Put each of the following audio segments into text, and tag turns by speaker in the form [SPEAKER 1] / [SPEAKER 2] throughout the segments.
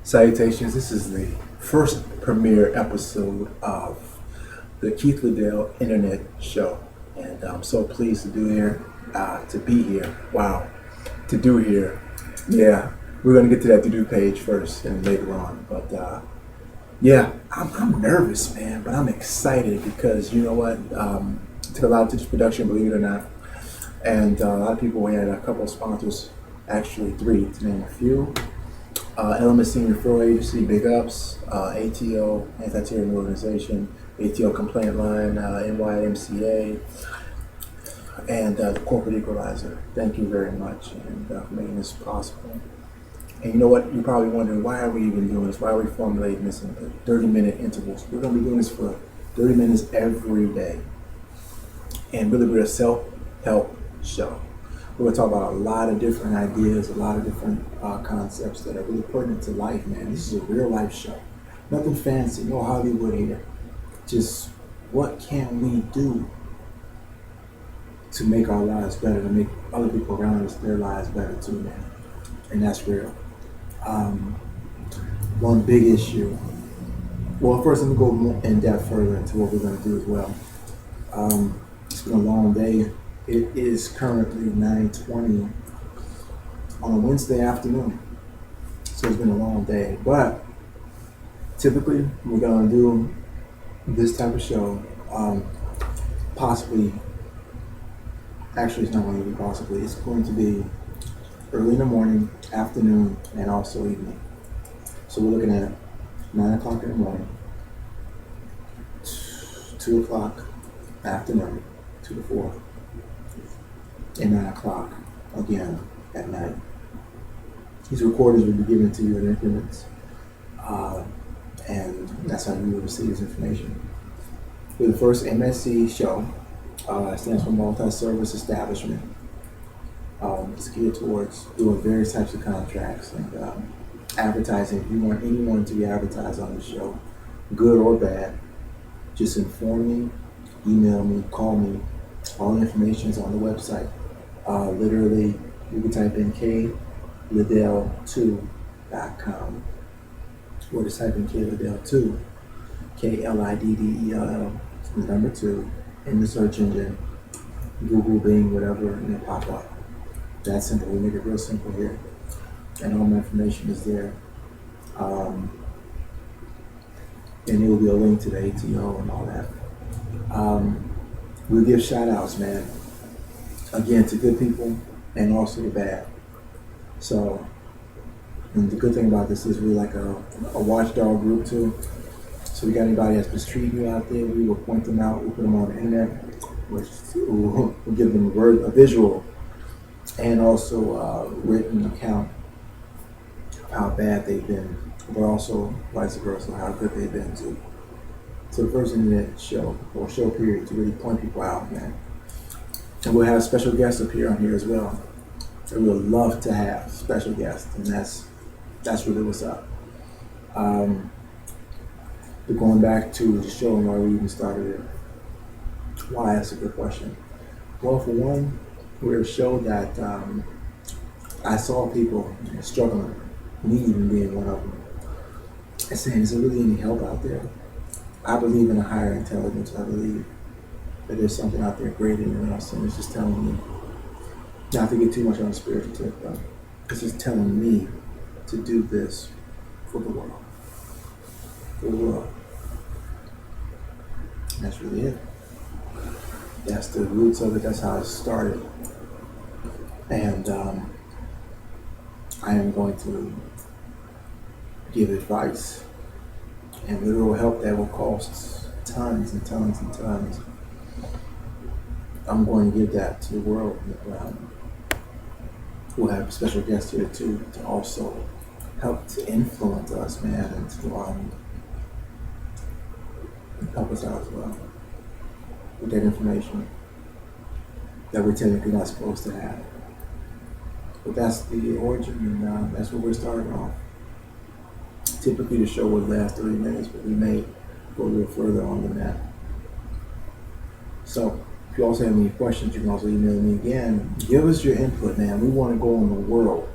[SPEAKER 1] Salutations. This is the first premiere episode of the Keith Liddell Internet Show, and I'm so pleased to be here. Wow, to do here. Yeah, we're gonna get to that to do page first and later on, but yeah, I'm nervous, man, but I'm excited because you know what? It took a lot to this production, believe it or not, and a lot of people. We had a couple of sponsors, actually three to name a few. Element Senior Referral Agency, Big Ups, ATO, Anti-Tyranny Organization, ATO Complaint Line, NYMCA, and the Corporate Equalizer. Thank you very much and for making this possible. And you know what? You're probably wondering, why are we even doing this? Why are we formulating this in 30-minute intervals? We're going to be doing this for 30 minutes every day. And really, we're a self-help show. We're going to talk about a lot of different ideas, a lot of different concepts that are really pertinent to life, man. This is a real life show. Nothing fancy, no Hollywood here. Just what can we do to make our lives better, to make other people around us, their lives better too, man. And that's real. One big issue. Well, first let me go more in depth further into what we're going to do as well. It's been a long day. It is currently 9:20 on a Wednesday afternoon. So it's been a long day. But typically we're going to do this type of show. Possibly, actually it's not going to be possibly, it's going to be early in the morning, afternoon, and also evening. So we're looking at 9 o'clock in the morning, 2 o'clock afternoon, 2 to 4. And 9 o'clock again at night. These recordings will be given to you in increments, and that's how you will receive this information. For the first MSC show, it stands for Multi-Service Establishment. It's geared towards doing various types of contracts and advertising. If you want anyone to be advertised on the show, good or bad, just inform me, email me, call me. All the information is on the website. Literally, you can type in kliddell2.com, or just type in kliddell2, KLIDDELL, number 2, in the search engine, Google, Bing, whatever, and it'll pop up. That's simple. We make it real simple here, and all my information is there. And there will be a link to the ATO and all that. We'll give shout outs, man. Again, to good people and also the bad. So, and the good thing about this is we're like a watchdog group too. So we got anybody that's mistreating you out there, we will point them out, we'll put them on the internet, we'll give them a visual and also a written account of how bad they've been, but also vice versa, how good they've been too. So the first internet show, or show period, to really point people out, man. And we'll have special guests appear on here as well. And we'll love to have special guests, and that's really what's up. But going back to the show and why we even started it, why? That's a good question. Well, for one, we're a show that I saw people struggling, me even being one of them, and saying, is there really any help out there? I believe in a higher intelligence. I believe that there's something out there greater than us, and it's just telling me, not to get too much on the spiritual tip, but it's just telling me to do this for the world. For the world. And that's really it. That's the roots of it. That's how it started. And I am going to give advice and literal help that will cost tons and tons and tons. I'm going to give that to the world. We'll have special guests here too, to also help to influence us, man, and to help us out as well with that information that we're technically not supposed to have. But that's the origin, and that's where we're starting off. Typically the show would last 30 minutes, but we may go a little further on than that. So if you also have any questions, you can also email me again. Give us your input, man. We want to go in the world.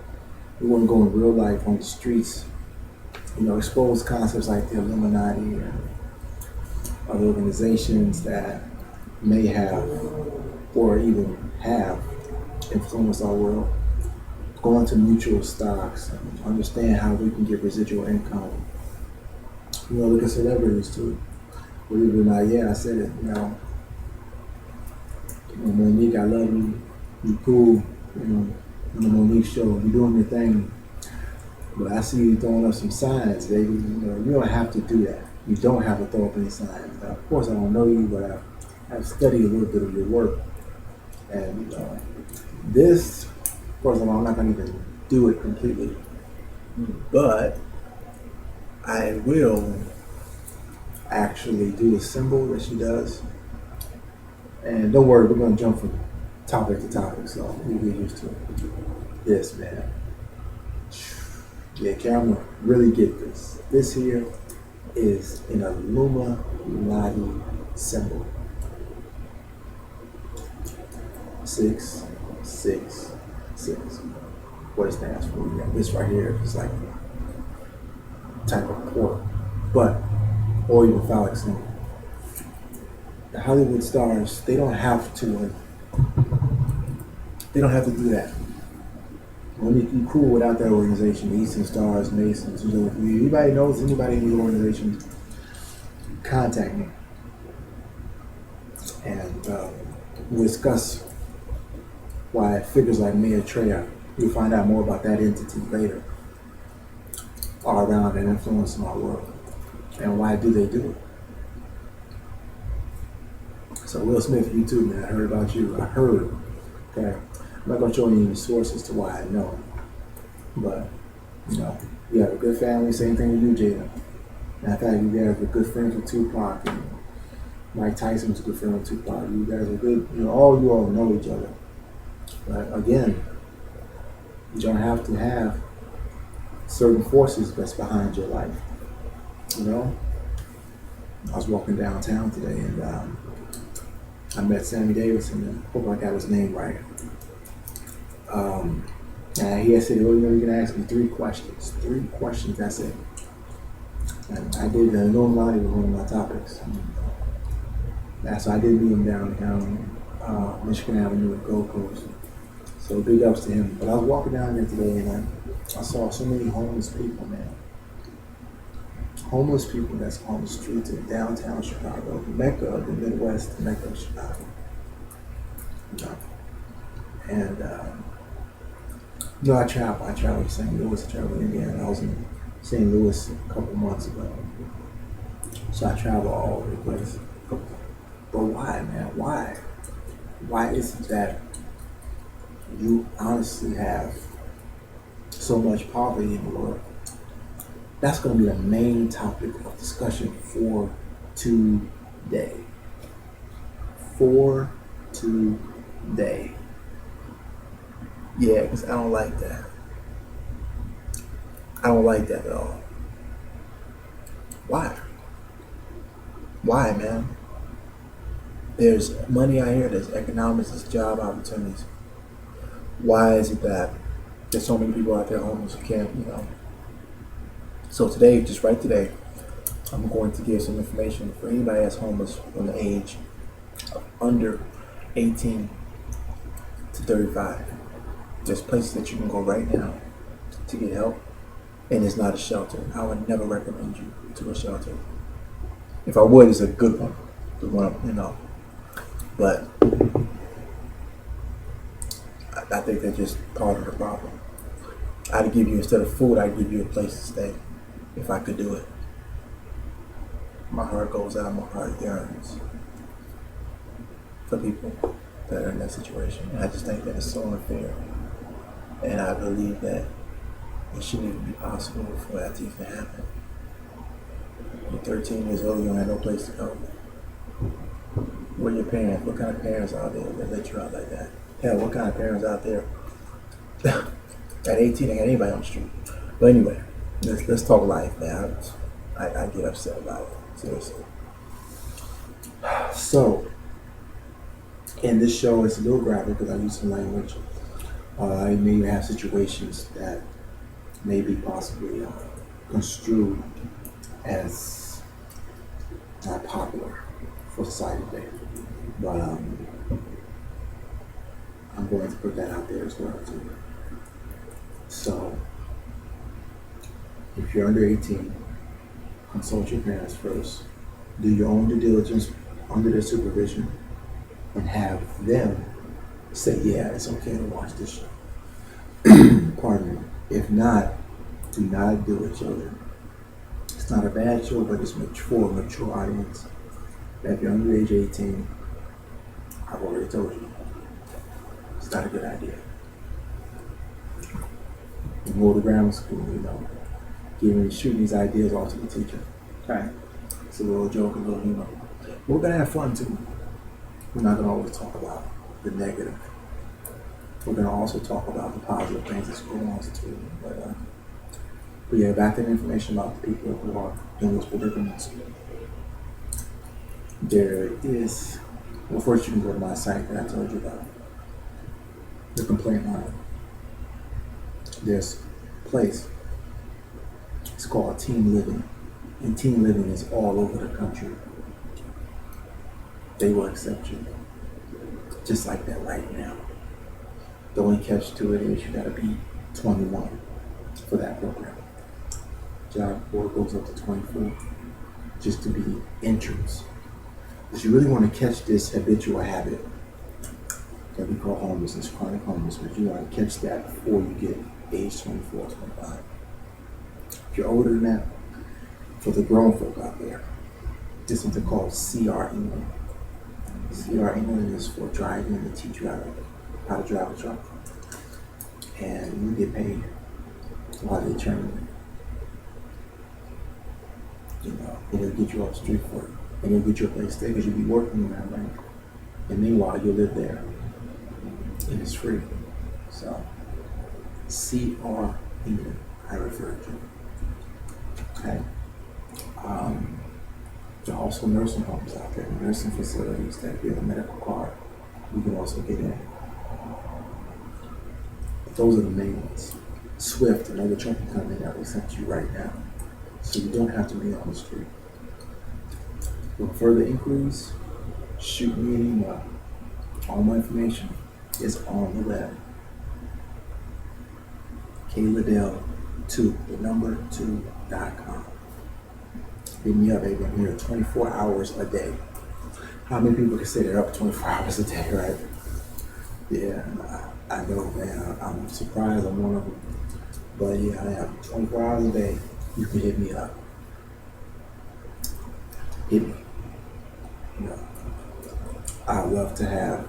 [SPEAKER 1] We want to go in real life on the streets expose concepts like the Illuminati and other organizations that may have or even have influenced our world. Go into mutual stocks and understand how we can get residual income. Look at celebrities too. Believe it or not, yeah, I said it. Monique, I love you. You cool. On the Monique show, you doing your thing. But I see you throwing up some signs, baby. You don't have to do that. You don't have to throw up any signs. Now, of course, I don't know you, but I've studied a little bit of your work. And this, of course, I'm not going to even do it completely. But I will actually do the symbol that she does. And don't worry, we're going to jump from topic to topic, so you get used to it. This, man. Yeah, camera, really get this. This here is an Illuminati symbol. 666. What it stands for. Yeah, this right here is like a type of pork, or even phallic symbol. The Hollywood stars, they don't have to do that. When you cool without that organization, Eastern Stars, Masons, anybody knows anybody in these organizations, contact me. And we'll discuss why figures like Maitreya, you'll find out more about that entity later, are around and influencing our world. And why do they do it? So Will Smith, you too, man. I heard about you. I heard. Okay. I'm not going to show you any sources to why I know. But, you have a good family. Same thing with you, Jada. And I thought you guys were good friends with Tupac. And Mike Tyson was a good friend with Tupac. You guys are good. You all know each other. But again, you don't have to have certain forces that's behind your life. I was walking downtown today and I met Sammy Davis, and I hope I got his name right. And he had said, you're going to ask me 3 questions. 3 questions, that's it. And I did the Illuminati was one of my topics. So I did meet him downtown, Michigan Avenue at Gold Coast. So big ups to him. But I was walking down there today and I saw so many homeless people, man. Homeless people that's on the streets of downtown Chicago, the Mecca of the Midwest, the Mecca of Chicago. And I travel to St. Louis, I travel to Indiana. I was in St. Louis a couple months ago. So I travel all over the place. But why, man? Why? Why is it that you honestly have so much poverty in the world? That's going to be the main topic of discussion for today. For today. Yeah, because I don't like that. I don't like that at all. Why? Why, man? There's money out here, there's economics, there's job opportunities. Why is it that there's so many people out there homeless who can't, So today, just right today, I'm going to give some information for anybody that's homeless from the age of under 18 to 35. There's places that you can go right now to get help, and it's not a shelter. I would never recommend you to a shelter. If I would, it's a good one. The one, But I think they're just part of the problem. I'd give you, instead of food, I'd give you a place to stay. If I could do it. My heart goes out, my heart yearns for people that are in that situation. And I just think that it's so unfair. And I believe that it shouldn't even be possible for that to even happen. You're 13 years old, you don't have no place to go. Where are your parents? What kind of parents are there that let you out like that? Hell, what kind of parents out there? At 18, ain't got anybody on the street. But anyway, let's talk life, man. I get upset about it, seriously. So, in this show, it's a little graphic because I use some language. I may have situations that may be possibly construed as not popular for society today. But I'm going to put that out there as well too. So if you're under 18, consult your parents first. Do your own due diligence under their supervision and have them say, yeah, it's okay to watch this show. Pardon me. If not, do not do it, children. It's not a bad show, but it's for a mature audience. If you're under age 18, I've already told you, it's not a good idea. You go to grammar school, shooting these ideas off to the teacher. Okay. It's a little joke, a little humor. We're gonna have fun too. We're not gonna always talk about the negative. We're gonna also talk about the positive things that's going on too. But yeah, back to the information about the people who are in those predicaments. There is, well, first you can go to my site that I told you about, the complaint line. There's a place, it's called Team Living, and Team Living is all over the country. They will accept you, just like that right now. The only catch to it is you gotta be 21 for that program. Job board goes up to 24 just to be entrance. Because you really want to catch this habitual habit that we call homelessness, chronic homelessness. You want to catch that before you get age 24, 25. If you're older than that, for the grown folk out there, this is what they call CR England. CR England is for driving to teach you how to drive a truck. And you get paid while they train you. It'll get you off the street for it. And it'll get you a place to stay because you'll be working in that bank. And meanwhile, you'll live there. And it's free. So, CR England, I refer to. Okay. There are also nursing homes out there, nursing facilities that give a medical card. You can also get in. But those are the main ones. Swift, another trucking company that will send you right now. So you don't have to be on the street. For further inquiries, shoot me an email. All my information is on the web. Liddell2, the number 2.com. Hit me up, baby. I'm here 24 hours a day. How many people can say they're up 24 hours a day, right? Yeah, I know, man. I'm surprised I'm one of them. But yeah, I am 24 hours a day. You can hit me up. Hit me. I'd love to have,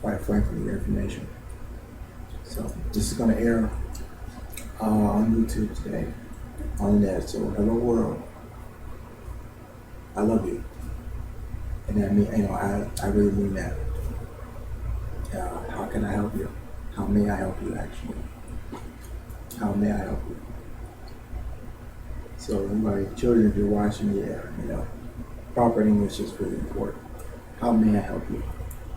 [SPEAKER 1] quite frankly, your information. So this is going to air on YouTube today, on the net. So hello world, I love you, and I mean, I really mean that. How can I help you? How may I help you? Actually, how may I help you? So, anybody, children, if you're watching, proper English is really important. How may I help you?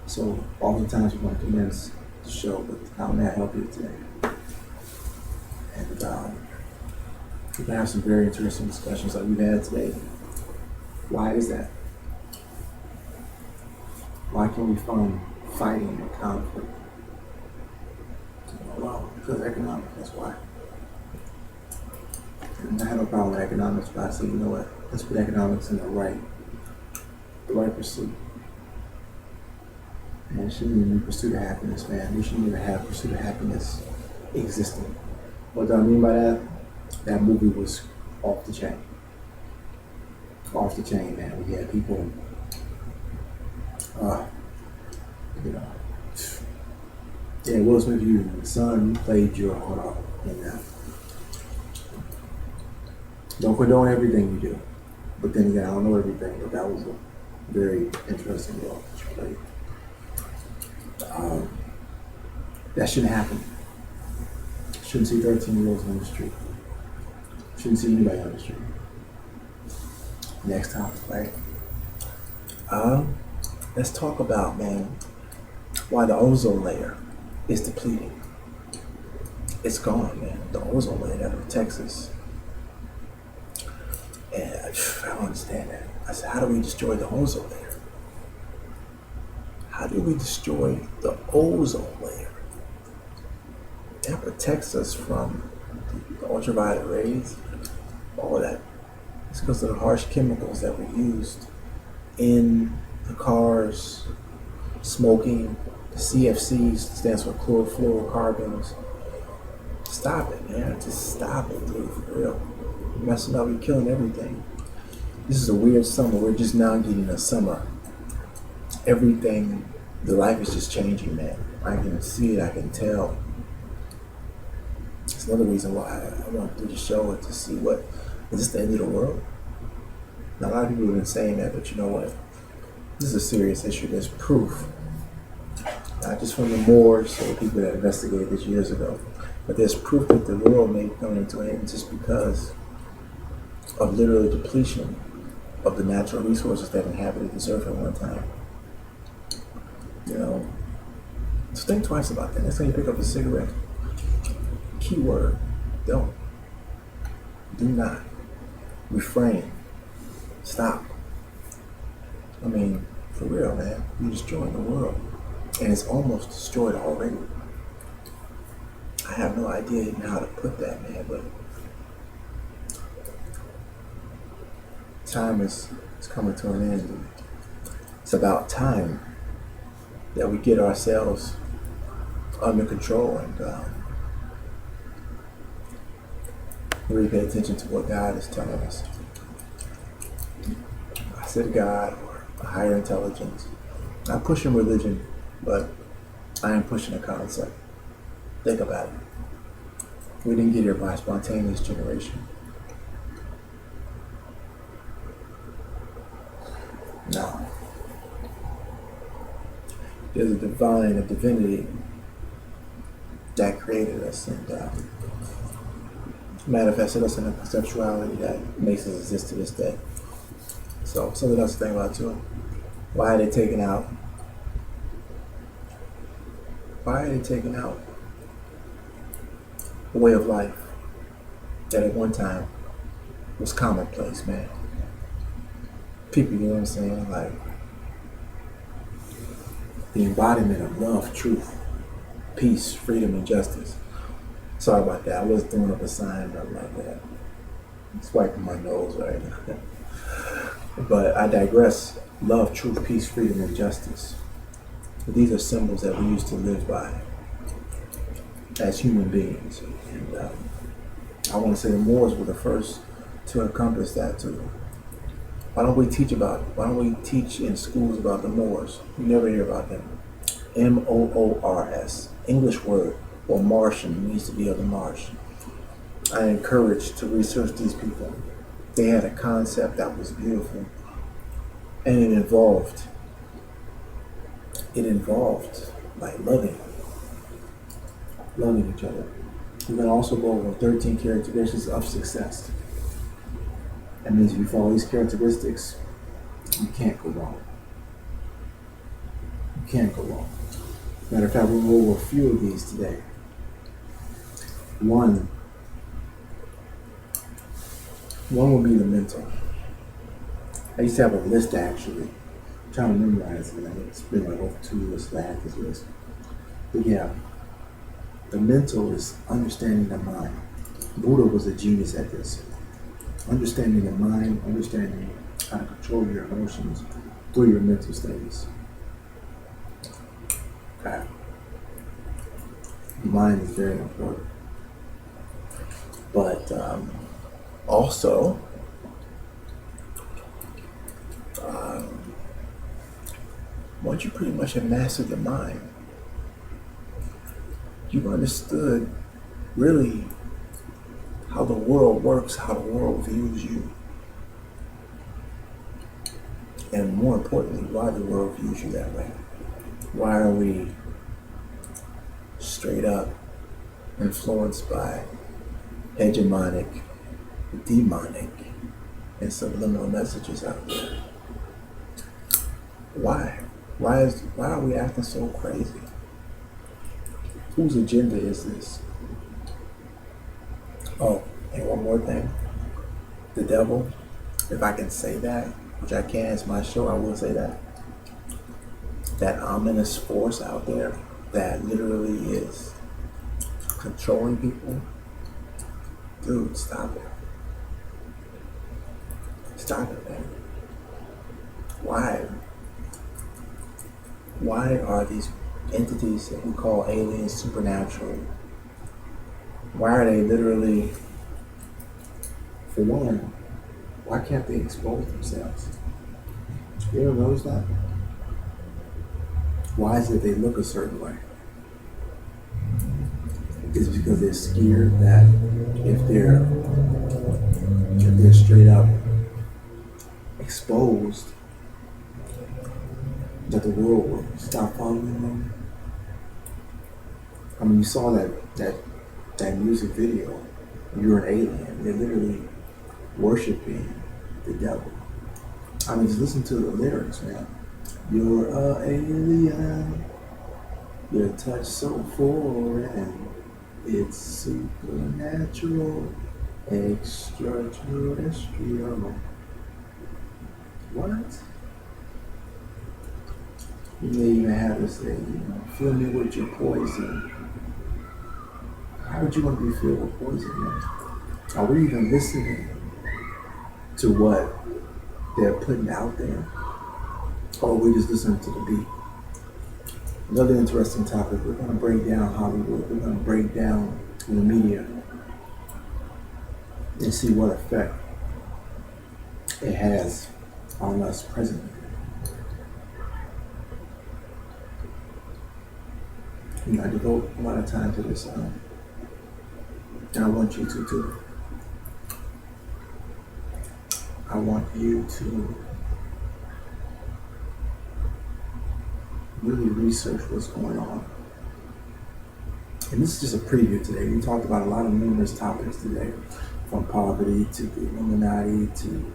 [SPEAKER 1] So, oftentimes we're going to commence the show with how may I help you today? And we're going to have some very interesting discussions like we've had today. Why is that? Why can we find fighting and conflict? Well, because of economics, that's why. And I have a problem with economics, but I say, you know what? Let's put economics in the right pursuit. And it shouldn't even be pursuit of happiness, man. We shouldn't even have pursuit of happiness existing. What do I mean by that? That movie was off the chain. Off the chain, man. We had people, yeah, Will Smith, you son, you played your heart out in that. Don't condone everything you do. But then again, I don't know everything, but that was a very interesting role that you played. That shouldn't happen. Shouldn't see 13-year-olds on the street. Shouldn't see anybody on the street. Next topic, right? Let's talk about, man, why the ozone layer is depleting. It's gone, man. The ozone layer that protects us. And I don't understand that. I said, how do we destroy the ozone layer? How do we destroy the ozone layer? That protects us from the ultraviolet rays, all of that. It's because of the harsh chemicals that were used in the cars, smoking. The CFCs stands for chlorofluorocarbons. Stop it, man. Just stop it, dude, for real. You're messing up, you're killing everything. This is a weird summer. We're just now getting a summer. Everything, the life is just changing, man. I can see it, I can tell. It's another reason why I want to do the show, to see what, is this the end of the world? Now, a lot of people have been saying that, but you know what? This is a serious issue. There's proof. Not just from the Moors or the people that investigated this years ago, but there's proof that the world may come into an end just because of literal depletion of the natural resources that inhabited this earth at one time. You know, so think twice about that. Next time you pick up a cigarette, keyword, don't. Do not. Refrain. Stop. I mean, for real, man. You're destroying the world. And it's almost destroyed already. I have no idea even how to put that, man, but time is coming to an end. It's about time that we get ourselves under control and really pay attention to what God is telling us. I said God or a higher intelligence. I'm pushing religion, but I am pushing a concept. Think about it. We didn't get here by spontaneous generation. No. There's a divinity that created us and manifested us in a conceptuality that makes us exist to this day. So something else to think about too. Why are they taking out a way of life that at one time was commonplace, man? People, you know what I'm saying? Like the embodiment of love, truth, peace, freedom, and justice. Sorry about that. I was throwing up a sign or nothing like that. I'm swiping my nose right now. But I digress. Love, truth, peace, freedom, and justice. These are symbols that we used to live by as human beings. And I want to say the Moors were the first to encompass that too. Why don't we teach in schools about the Moors? You never hear about them. Moors, English word, or Martian, means to be of the marsh. I encourage to research these people. They had a concept that was beautiful, and it involved like loving each other. We're going to also go over 13 characteristics of success. That means if you follow these characteristics, you can't go wrong. You can't go wrong. Matter of fact, we'll go over a few of these today. One will be the mental. I used to have a list actually. I'm trying to memorize it. It's been like over 2 years that I had this list. But yeah, the mental is understanding the mind. Buddha was a genius at this. Understanding the mind, understanding how to control your emotions through your mental states. Okay. The mind is very important. But also, once you pretty much have mastered the mind, you've understood really how the world works, how the world views you. And more importantly, why the world views you that way. Why are we straight up influenced by hegemonic, demonic, and subliminal messages out there? Why? Why are we acting so crazy? Whose agenda is this? Oh, and one more thing. The devil, if I can say that, which I can, it's my show, I will say that. That ominous force out there that literally is controlling people. Dude, stop it. Stop it, man. Why? Why are these entities that we call aliens, supernatural, why are they literally, for one, why can't they expose themselves? You ever notice that? Why is it they look a certain way? It's because they're scared that if they're straight up exposed, that the world will stop following them. I mean, you saw that music video. You're an alien. They're literally worshiping the devil. I mean, just listen to the lyrics, man. You're an alien. Your touch so foreign. It's supernatural, extraterrestrial. What? They even have to say, fill me with your poison. How would you want to be filled with poison, man? Are we even listening to what they're putting out there? Or are we just listening to the beat? Another interesting topic, we're going to break down Hollywood. We're going to break down the media and see what effect it has on us presently. I devote a lot of time to this, and I want you to too. I want you to really research what's going on. And this is just a preview today. We talked about a lot of numerous topics today, from poverty to the Illuminati to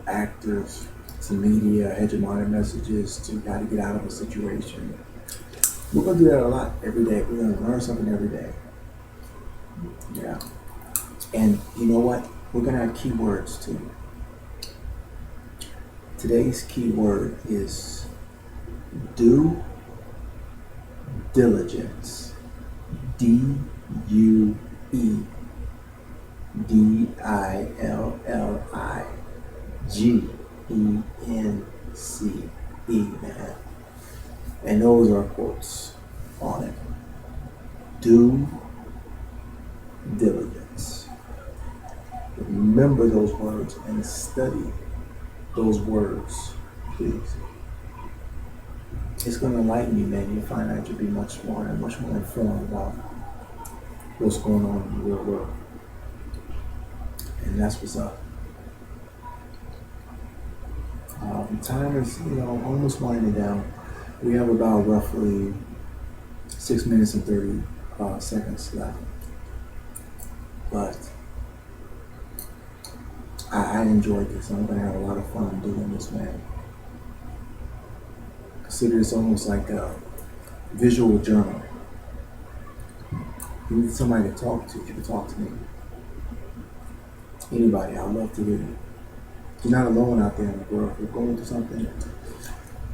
[SPEAKER 1] actors to media, hegemonic messages to how to get out of a situation. We're going to do that a lot every day. We're going to learn something every day. Yeah. And you know what? We're going to have keywords too. Today's keyword is due diligence. DUEDILLIGENCE, man. And those are quotes on it. Due diligence. Remember those words and study those words, please. It's going to enlighten you, man. You'll find out you'll be much smarter and much more informed about what's going on in the real world. And that's what's up. Time is, almost winding down. We have about roughly 6 minutes and 30 seconds left. But I enjoyed this. I'm going to have a lot of fun doing this, man. Consider this almost like a visual journal. You need somebody to talk to. You can talk to me. Anybody, I'd love to hear you. You're not alone out there in the world. If you're going through something,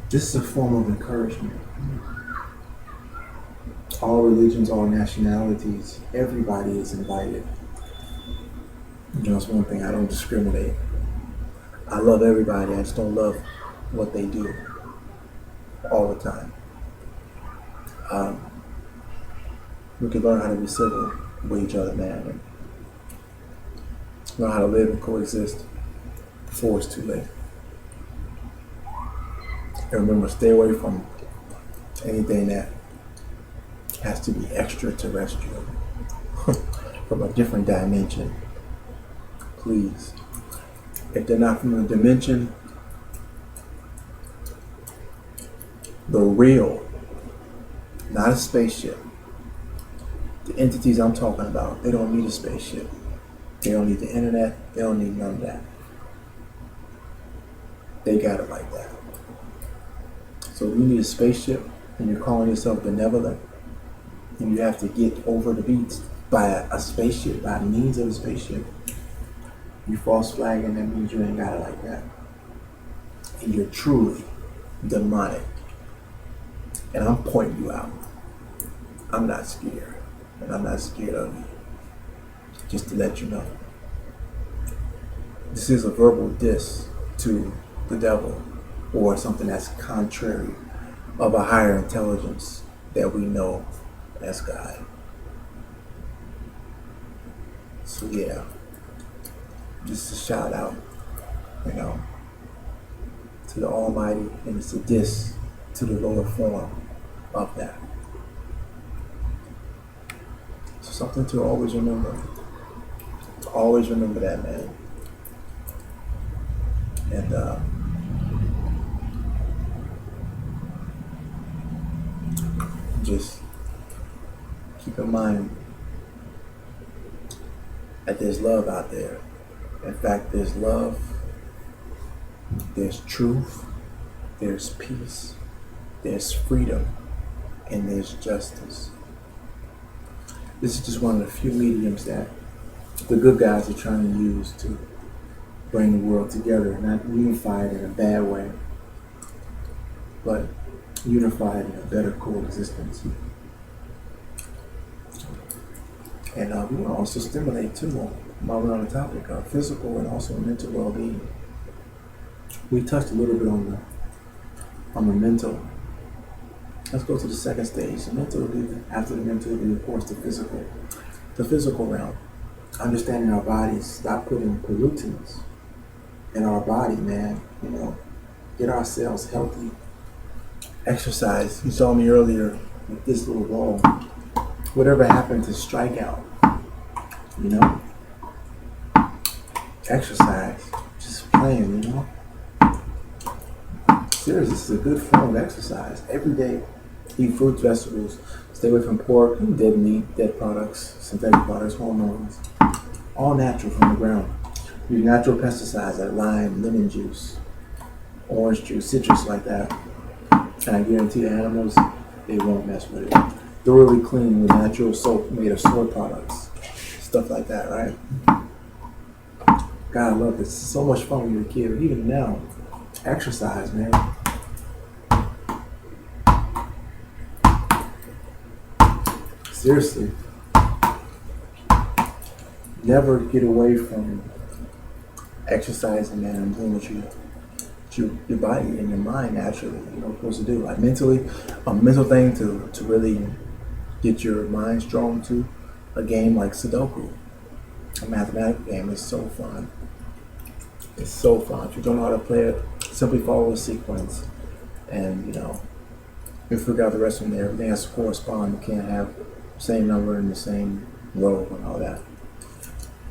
[SPEAKER 1] this is a form of encouragement. All religions, all nationalities, everybody is invited. That's one thing, I don't discriminate. I love everybody, I just don't love what they do all the time. We can learn how to be civil with each other, man, and learn how to live and coexist before it's too late. And remember, stay away from anything that has to be extraterrestrial, from a different dimension. Please. If they're not from the dimension, the real, not a spaceship. The entities I'm talking about, they don't need a spaceship. They don't need the internet. They don't need none of that. They got it like that. So if you need a spaceship and you're calling yourself benevolent and you have to get over the beast, by a spaceship, by means of a spaceship, you false flag, and that means you ain't got it like that. And you're truly demonic. And I'm pointing you out. I'm not scared. And I'm not scared of you. Just to let you know. This is a verbal diss to the devil, or something that's contrary of a higher intelligence that we know as God. So yeah, just a shout out, to the Almighty, and it's a diss to the lower form of that. So something to always remember. Always remember that, man. And just keep in mind that there's love out there. In fact, there's love, there's truth, there's peace, there's freedom, and there's justice. This is just one of the few mediums that the good guys are trying to use to bring the world together, not unified in a bad way, but unified in a better coexistence. And we want to also stimulate too, while we're on the topic of physical and also mental well-being. We touched a little bit on the mental. Let's go to the second stage. The mental, after the mental, of course, the physical realm. Understanding our bodies, stop putting pollutants in our body, man. Get ourselves healthy. Exercise. You saw me earlier with this little ball. Whatever happened to strikeout? Exercise. Just playing, Seriously, this is a good form of exercise. Every day, eat fruits, vegetables, stay away from pork, dead meat, dead products, synthetic products, hormones. All natural from the ground. Use natural pesticides like lime, lemon juice, orange juice, citrus like that. And I guarantee the animals, they won't mess with it. Thoroughly clean with natural soap made of soy products. Stuff like that, right? God, I love this. It's so much fun when you're a kid. Even now, exercise, man. Seriously. Never get away from exercising, man, and doing what your body and your mind naturally, supposed to do. Like mentally, a mental thing to really get your mind strong to. A game like Sudoku, a mathematical game, is so fun. It's so fun. If you don't know how to play it, simply follow a sequence, and you figure out the rest from there. Everything has to correspond. You can't have the same number in the same row and all that.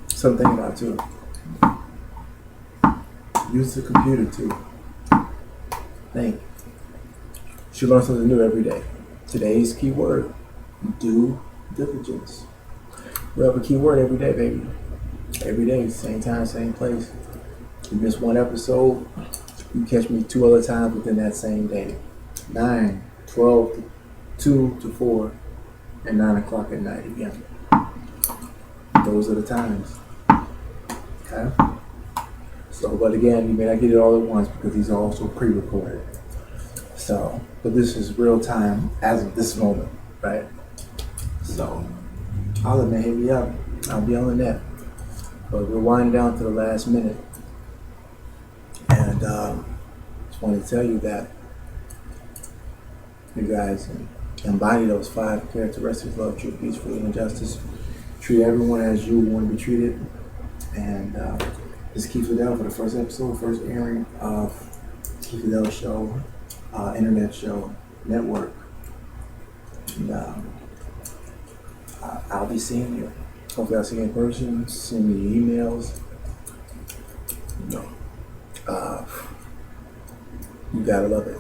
[SPEAKER 1] Something about too. Use the computer to think. You should learn something new every day. Today's keyword: due diligence. We have a keyword every day, baby. Every day, same time, same place. You miss one episode, you catch me 2 other times within that same day. 9, 12, 2 to 4, and 9 o'clock at night again. Those are the times. Okay? So, but again, you may not get it all at once because these are also pre-recorded. So, but this is real time as of this moment, right? So, holla, man, hit me up. I'll be on the net. But we're winding down to the last minute. And just wanted to tell you that you guys embody those 5 characteristics: love, truth, peace, freedom, and justice. Treat everyone as you want to be treated. And this is Keith Liddell for the first episode, first airing of Keith Liddell Show, internet show, network. And I'll be seeing you. Hopefully I'll see you in person. Send me emails. You gotta love it.